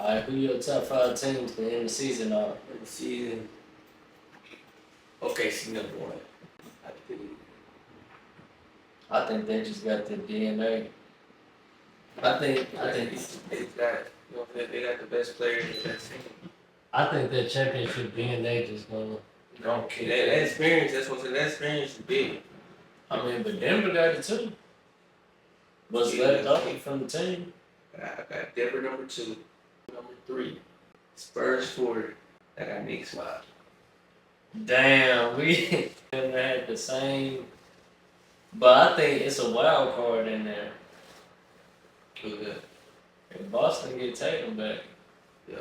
Alright, who your top 5 teams to end the season are? In the season, OKC number 1. I think. I think they just got the DNA. I think they got, you know, they got the best players in that team. I think that championship DNA just gonna kick. That experience, that's what I'm saying. That experience is big. I mean, but Denver got it too. What's left over from the team? I got Denver number 2, number 3, Spurs 4. I got Knicks 5. Damn, we never had the same. But I think it's a wild card in there. Who's that? If Boston get Tatum back. Yeah.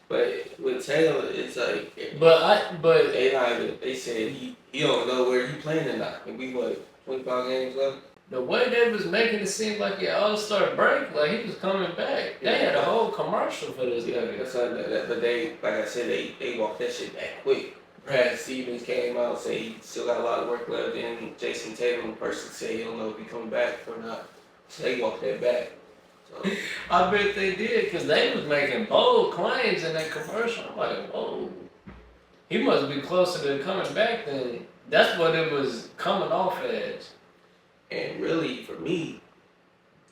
But with Taylor, it's like. But they said he don't know where he playing or not. And we 25 games left. The way they was making it seem like an all-star break, like he was coming back. They had a whole commercial for this guy. That's but they, like I said, they walked that shit back quick. Brad Stevens came out and said he still got a lot of work left. Then Jason Tatum person said he don't know if he coming back or not. So they walked that back. So. I bet they did, because they was making bold claims in that commercial. I'm like, whoa. He must be closer to coming back than. That's what it was coming off as. And really, for me,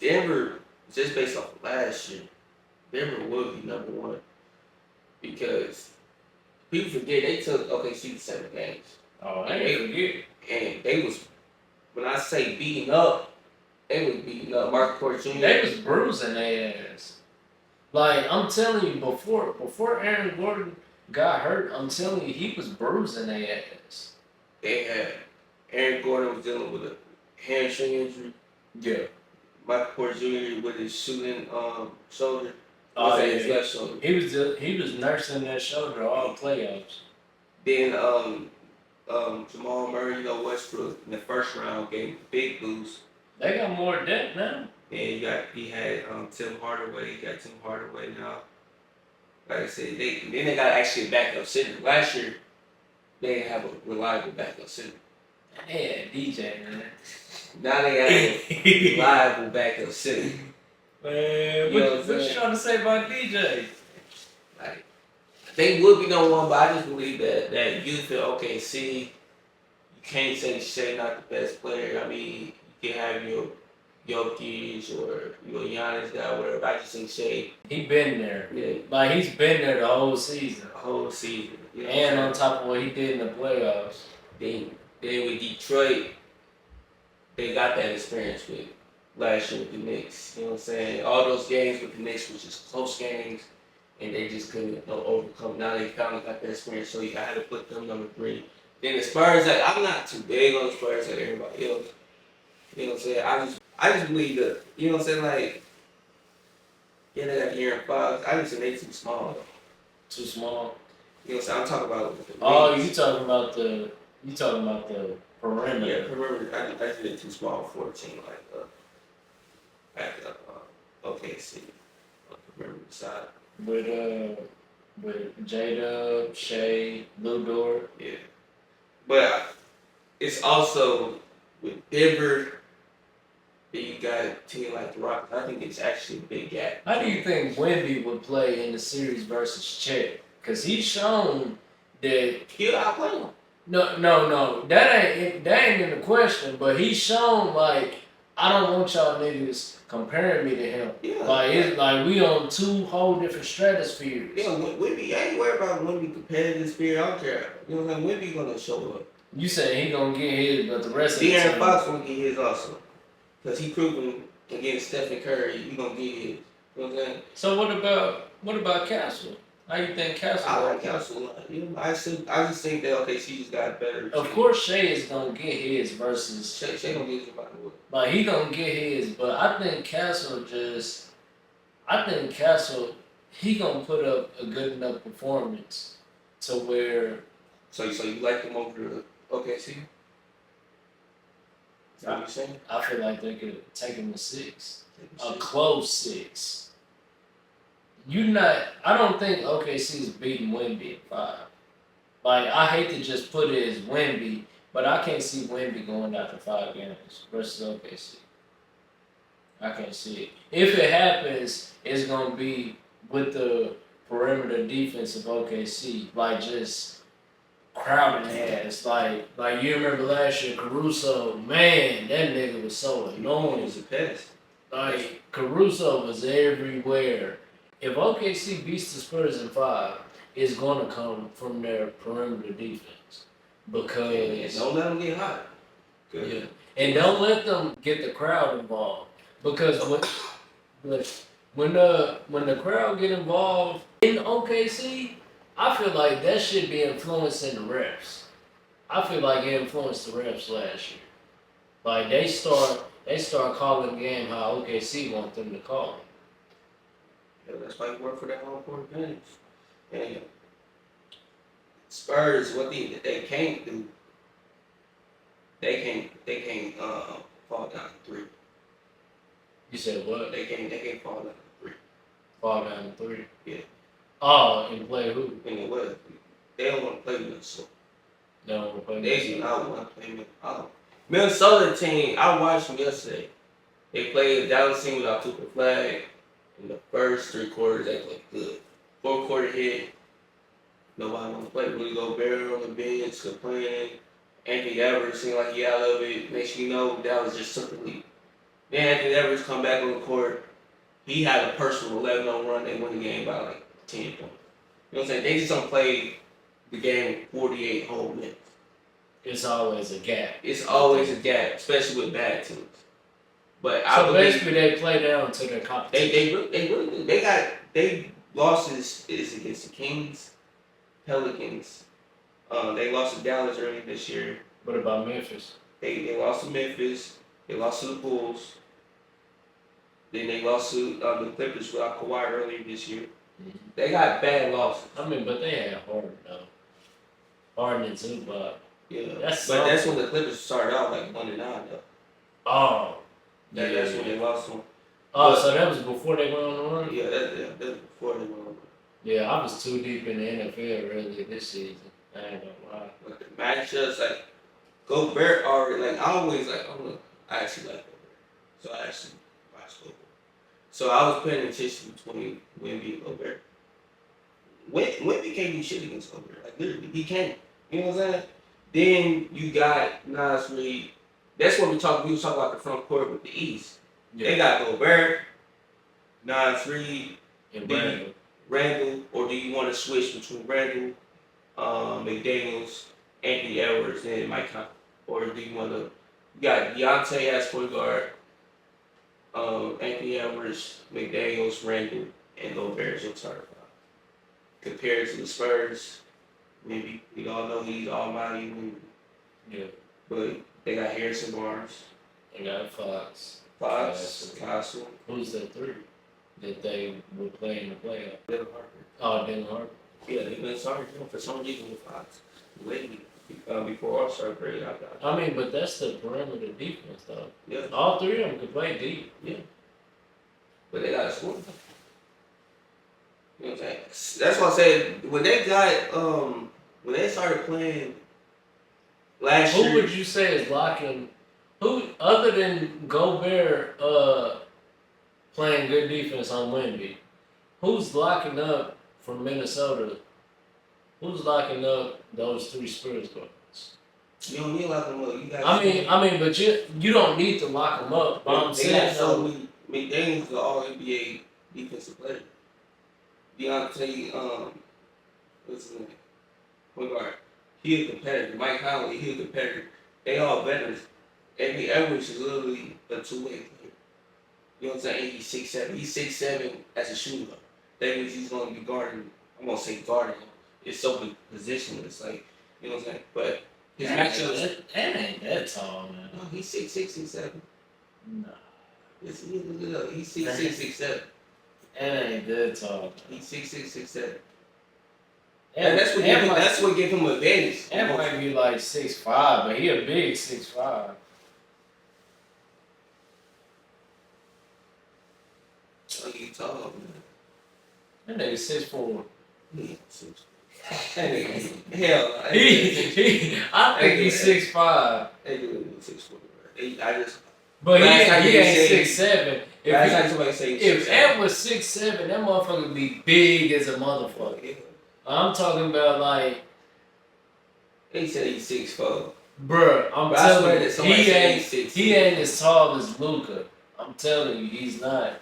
Denver, just based off of last year, Denver would be number 1. Because people forget they took OKC to 7 games. Oh, I ain't forget. And they was, when I say beating up, they was beating up Mark Porter Jr. They was bruising their ass. Like, I'm telling you, before Aaron Gordon got hurt, I'm telling you, he was bruising their ass. They had, Aaron Gordon was dealing with a hamstring injury. Yeah. Michael Porter Jr. with his shooting shoulder. Oh, yeah. His left shoulder. He was nursing that shoulder all playoffs. Then Jamal Murray, Westbrook in the first round gave him a big boost. They got more depth now. And he had Tim Hardaway. He got Tim Hardaway now. Like I said, they got actually a backup center. Last year, they didn't have a reliable backup center. They had DJ, man. Now they got a reliable backup center. Man, what you trying to say about DJ? Like, they would be number 1, but I just believe that youth at OKC, you can't say Shea not the best player. I mean, you can have your Jokic or your Giannis guy, whatever. I just think Shea. He been there. Yeah. Like, he's been there the whole season. The whole season. You know and on top of what he did in the playoffs. Then with Detroit, they got that experience with last year with the Knicks. You know what I'm saying? All those games with the Knicks was just close games, and they just couldn't overcome. Now they finally got that experience, so I had to put them number 3. Then the Spurs, like, I'm not too big on the Spurs like everybody else. You know what I'm saying? I just believe that, you know what I'm saying, like, yeah, they got Aaron Fox. I just think they too small though. Too small. You know what I'm saying? I'm talking about the you talking about the perimeter. Yeah, perimeter. I think they're too small for a team like OKC on the perimeter side. With J-Dub, Shea, Lou Dort. Yeah. But it's also with Denver, then you got a team like the Rockets. I think it's actually a big gap. How do you think Wemby would play in the series versus Chet? Because he's shown that he'll outplay him. No. That ain't in the question. But he's shown, like, I don't want y'all niggas comparing me to him. Yeah. Like, it's like we on 2 whole different stratospheres. Yeah, Wemby, I ain't worried about Wemby competitive spirit. I don't care. You know what I'm saying? Wemby gonna show up. You saying he gonna get his, but the rest of the De'Aaron team. Fox gonna get his also. Because he proven against Stephen Curry, he gonna get his. You know what I'm saying? So what about Castle? How you think Castle? I like Castle a lot. You know, I just think that she just got better. Of course, Shea is gonna get his versus. Shea gonna get his about the way. Like, he gonna get his, but I think Castle he gonna put up a good enough performance to where. So you like him over the OKC? Is that what you're saying? I feel like they could take him to 6, a close 6. I don't think OKC is beating Wemby at 5. Like, I hate to just put it as Wemby, but I can't see Wemby going after 5 games versus OKC. I can't see it. If it happens, it's gonna be with the perimeter defense of OKC, like just crowding ass. Like you remember last year, Caruso, man, that nigga was so He annoying. was a pest. Like Caruso was everywhere. If OKC beats the Spurs in 5, it's gonna come from their perimeter defense because Don't let them get hot. Good. yeah, and don't let them get the crowd involved because when the crowd get involved in OKC, I feel like that should be influencing the refs. I feel like it influenced the refs last year. Like they start calling the game how OKC want them to call it. Yeah, that's why you work for that home court advantage. And Spurs, what they can't do, they can't fall down to 3. You said what? They can't fall down to 3. Fall down to 3. Yeah. Oh, and play who? And it was. They don't want to play Minnesota. They don't want to play They do Minnesota. not want to play Minnesota. Minnesota team, I watched them yesterday. They played a Dallas team without Cooper Flag. In the first 3 quarters, they played good. 4th quarter hit. Nobody want to play. Rudy Gobert on the bench, complaining. Anthony Edwards seemed like he out of it. Next thing you know, Dallas just took the lead. Then Anthony Edwards come back on the court. He had a personal 11-0 run. They won the game by like 10 points. You know what I'm saying? They just don't play the game 48 whole minutes. It's always a gap. It's always a gap, especially with bad teams. But So basically, they play down to their competition. they really do. They losses is against the Kings, Pelicans. They lost to Dallas earlier this year. What about Memphis? They lost to Memphis. They lost to the Bulls. Then they lost to the Clippers without Kawhi earlier this year. Mm-hmm. They got bad losses. I mean, but they had Harden though. Harden and Zubac. Yeah, That's that's when the Clippers started out like 1-9 though. Oh, That's when they lost them. Oh, so that was before they went on the run? Yeah, that's before they went on. Yeah, I was too deep in the NFL really this season. I ain't gonna lie. But the matchups, like Gobert already, like I always like, I actually like Gobert, so I actually watched Gobert. So I was paying attention between Wemby and Gobert. Wemby can't do shit against Gobert, like literally, he can't. You know what I'm saying? Then you got Nas Reed. That's what we was talking about the front court with the East. Yeah. They got Gobert, Nas Reed, And Randall, or do you want to switch between Randall, McDaniels, Anthony Edwards, and Mike Conley? Or do you want to? You got Deontay as point guard, Anthony Edwards, McDaniels, Randall, and Gobert as your starter five. Compared to the Spurs, maybe we all know he's almighty, Yeah. but they got Harrison Barnes, They got Fox. Castle, Who's the 3 that they were playing the playoff? Dylan Harper. Oh, Dylan Harper. Yeah, they've been sorry for some reason with Fox lately. Before All-Star break, I mean, but that's the perimeter defense, though. Yeah. All 3 of them can play deep. Yeah. But they got to score. You know what I'm saying? That's why I said when they got when they started playing last year. Who would you say is locking? Who other than Gobert playing good defense on Wemby? Who's locking up from Minnesota? Who's locking up those 3 Spurs guards? You don't need to lock them up. You got. I mean, but you don't need to lock them up. But I'm they saying got so many. McDaniels is an All NBA defensive player. Deontay, what's his name? Point guard. He a competitor. Mike Conley, he a competitor. They all veterans. Anthony Edwards is literally a 2-way player. You know what I'm saying? He's 6'7". He's 6'7" as a shooter. That means he's going to be guarding. I'm going to say guarding. It's so positionless. Like, you know what I'm saying? But his matchups. That ain't that tall, man. No, he's 6'6", 6'7". Nah. Yes, he's 6'6", 6'7". That ain't that tall. Man. He's 6'6", 6'7". And that's what gave him advantage. That might be like 6'5", but he a big 6'5". Oh, he tall, man. That nigga 6'4". Yeah, 6'4". Hell, I think he's 6'5". They do 6'4". But Last he time ain't they say- 6'7". Last time somebody say If Ant was 6'7", that motherfucker would be big as a motherfucker. Yeah. I'm talking about like, They said he's 6'4". bruh, I'm But I swear telling that you, somebody said he's 6'6". he ain't as tall as Luka. I'm telling you, he's not.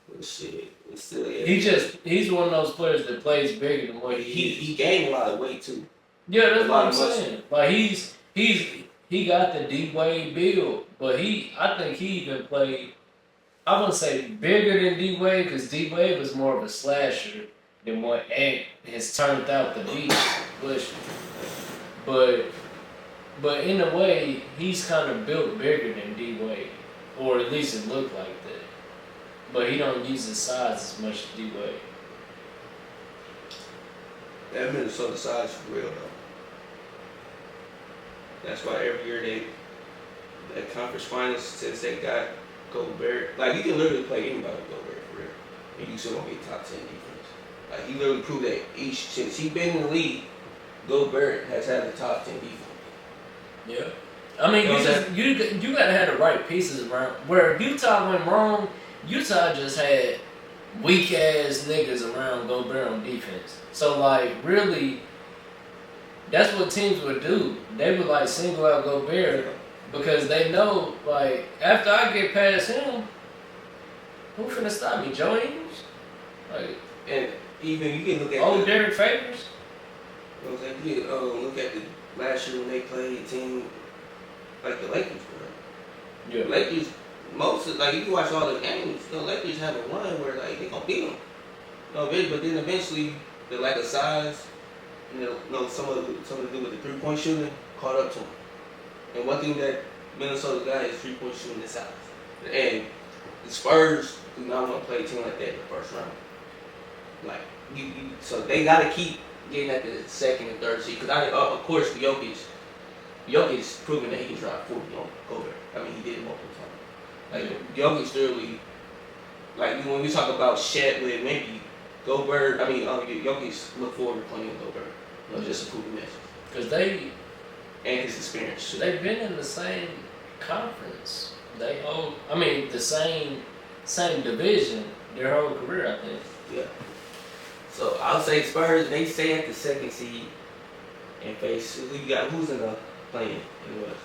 But shit, it's still He's one of those players that plays bigger than what he gained a lot of weight too. Yeah, that's a what lot I'm of muscle. saying. Like he got the D-Wade build, but I think he even played. I wouldn't say bigger than D-Wade because D-Wade was more of a slasher than what Ant has turned out to be. But in a way, he's kind of built bigger than D-Wade, or at least it looked like that. But he don't use his size as much as D-Wade. That Minnesota size for real though. That's why every year that conference finals since they got Gobert, like you can literally play anybody with Gobert for real, and you still gonna be top 10 defense. Like he literally proved that since he been in the league, Gobert has had the top 10 defense. Yeah. I mean, you gotta have the right pieces around. Where Utah went wrong, Utah just had weak ass niggas around Gobert on defense. So like really, that's what teams would do. They would like single out Gobert because they know like after I get past him, who finna stop me? Joe Ingles? Like, and even you can look at Derek Favors. You know what I'm saying? You can look at the last year when they played a team like the Lakers, bro. Yeah. The Lakers, like you can watch all the games, the Lakers have a run where like they gonna beat them. But then eventually the lack of size, some of to do with the 3-point shooting caught up to them. And one thing that Minnesota got is 3-point shooting and size. And the Spurs do not want to play a team like that in the first round. Like so they gotta keep getting at the second and third seed. Because of course, Jokic's proven that he can drop 40 on Gobert. I mean, he did it multiple times. Like Jokic literally, like when we talk about Shed with Wemby, Gobert. I mean, Jokic look forward to playing with Gobert. Just a proven message. Because and his experience too. They've been in the same conference. They hold, I mean, the same division their whole career, I think. Yeah. So I'll say Spurs. They stay at the second seed and face who you got. Who's in the playing in the West?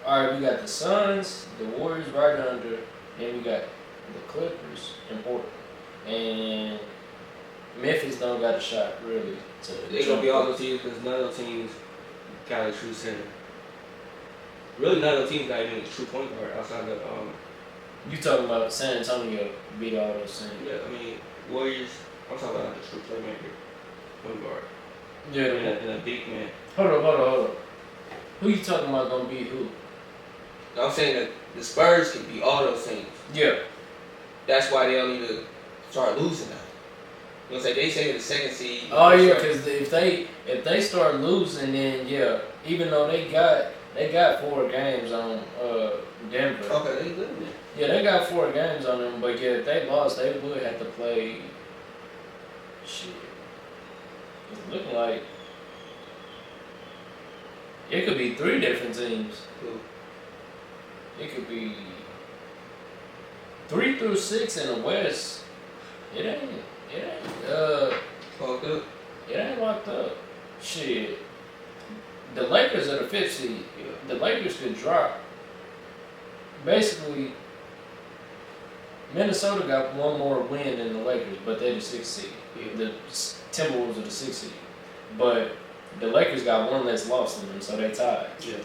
All right, we got the Suns, the Warriors right under, and we got the Clippers in Portland, and Memphis don't got a shot really. They're gonna be all those teams because none of those teams got a true center. Really, none of those teams got even a true point guard outside of You talking about San Antonio beat all those teams? Yeah, I mean Warriors. I'm talking about the true playmaker, point guard. Yeah, and a big man. Hold on. Who you talking about gonna beat who? I'm saying that the Spurs can beat all those teams. Yeah. That's why they don't need to start losing now. You know what I'm saying? They say the second seed. Oh yeah, because if they start losing, then yeah, even though they got 4 games on Denver. Okay, they good then. Yeah, they got 4 games on them, but yeah, if they lost, they would have to play. Shit. It's looking like it could be 3 different teams. Cool. It could be 3 through 6 in the West. It ain't Fucked up. It ain't locked up. Shit. The Lakers are the 5th seed. The Lakers could drop. Basically, Minnesota got one more win than the Lakers, but they're the 6th seed. Yeah. The Timberwolves are the 6th seed. But the Lakers got 1 less loss than them, so they tied. Yeah.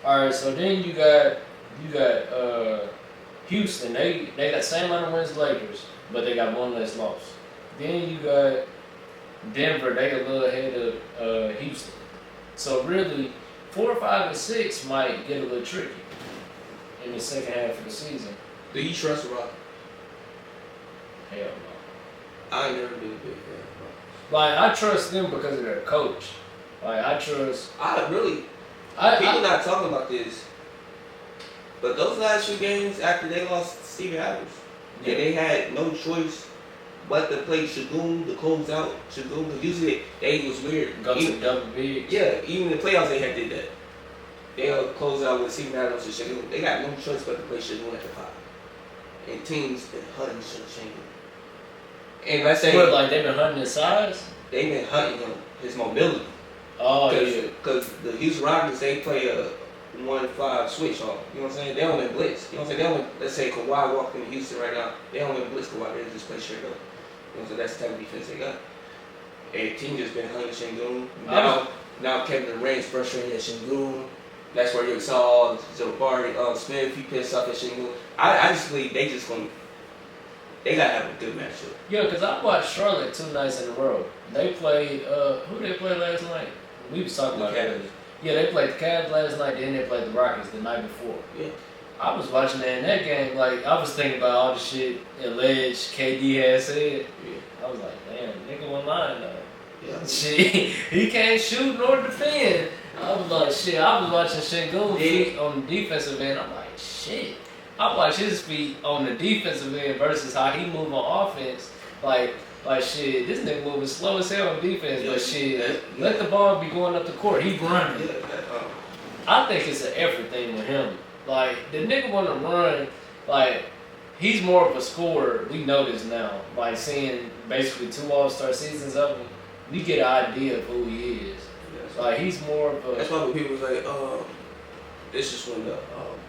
Alright, so then you got Houston. They got same amount of wins as Lakers, but they got 1 less loss. Then you got Denver. They a little ahead of Houston. So really, 4, 5, and 6 might get a little tricky in the second half of the season. Do you trust Rock? Hell no. I ain't never been a big fan of Rock. Like I trust them because of their coach. Like I trust. People not talking about this, but those last few games after they lost Steven Adams, they had no choice but to play Sengun, the close out Sengun, because usually they was weird. Go to double bigs. Yeah, even in the playoffs they had did that. They'll close out with Steven Adams and Sengun. They got no choice but to play Sengun at the 5. And teams been hunting Sengun. And let's say But like they've been hunting his size. they've been hunting him, his mobility. Oh yeah. Because the Houston Rockets, they play a 1-5 switch on. You know what I'm saying? They don't win blitz. You know what I'm saying? They don't win, let's say Kawhi walked into Houston right now. They don't win blitz Kawhi. They just play straight up. You know what I'm saying? That's the type of defense they got. And team just been hunting Sengun. Now Kevin Durant's frustrated at Sengun. That's where you saw Jabari Smith. He pissed off at Sengun. I just believe they gotta have a good matchup. Yeah, because I watched Charlotte 2 nights in a row. They played, who they played last night? We was talking about that. Yeah, they played the Cavs last night, then they played the Rockets the night before. Yeah. I was watching that in that game, like, I was thinking about all the shit alleged KD had said. Yeah. I was like, damn, nigga went lying though. Yeah. Shit, he can't shoot nor defend. I was like, shit, I was watching Sengun feet on the defensive end. I'm like, shit. I watch his feet on the defensive end versus how he move on offense. Like shit, this nigga moving slow as hell on defense, but shit, let the ball be going up the court. He running. I think it's an effort thing with him. Like, the nigga want to run, like, he's more of a scorer. We know this now. By seeing basically 2 All-Star seasons of him, we get an idea of who he is. Like, he's more of a... That's why when people was like, this is when the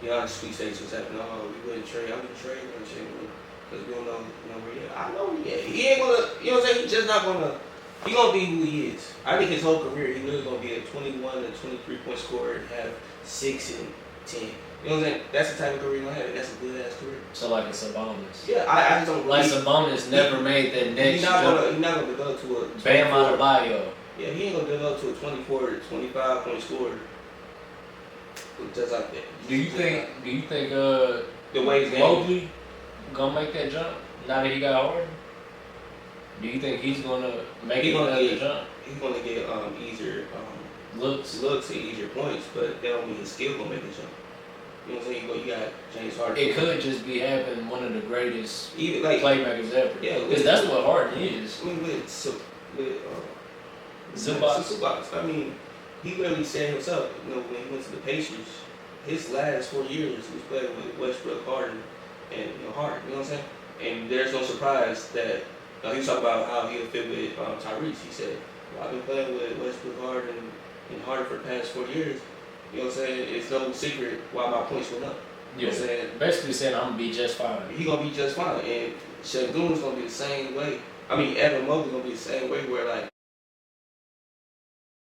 Giannis sweet stage was happening. We wouldn't trade. I'm gonna trade because we don't know where he is. I know he is. He ain't gonna. You know what I'm saying? He's just not gonna. He gonna be who he is. I think his whole career, he really gonna be a 21 and 23 point scorer and have 6 and 10. You know what I'm saying? That's the type of career he's gonna have. And that's a good ass career. So like a Sabonis. Yeah, I just don't. Like Sabonis never made that next. He's not gonna develop to a. Bam Adebayo. Yeah, he ain't gonna develop to a 24 to 25 point scorer. Just like that. Do you think the way he's Mobley gonna make that jump now that he got Harden? Do you think he's gonna make another jump? He's gonna get easier looks and easier points, but that don't mean his skill gonna make a jump. You know what I'm saying? You got James Harden. It could just be having one of the greatest like, playmakers ever. Yeah, because that's what Harden is. I mean, with Zubac. I mean, he literally said himself, you know, when he went to the Pacers, his last 4 years he was playing with Westbrook, Harden, and Harden. You know what I'm saying? And there's no surprise that he was talking about how he'll fit with Tyrese. He said, well, I've been playing with Westbrook, Harden, and Harden for the past 4 years. You know what I'm saying? It's no secret why my points went up. You know what I'm saying? Basically saying I'm gonna be just fine. He gonna be just fine, and Sengun's gonna be the same way. I mean, Evan Mobley's gonna be the same way, where like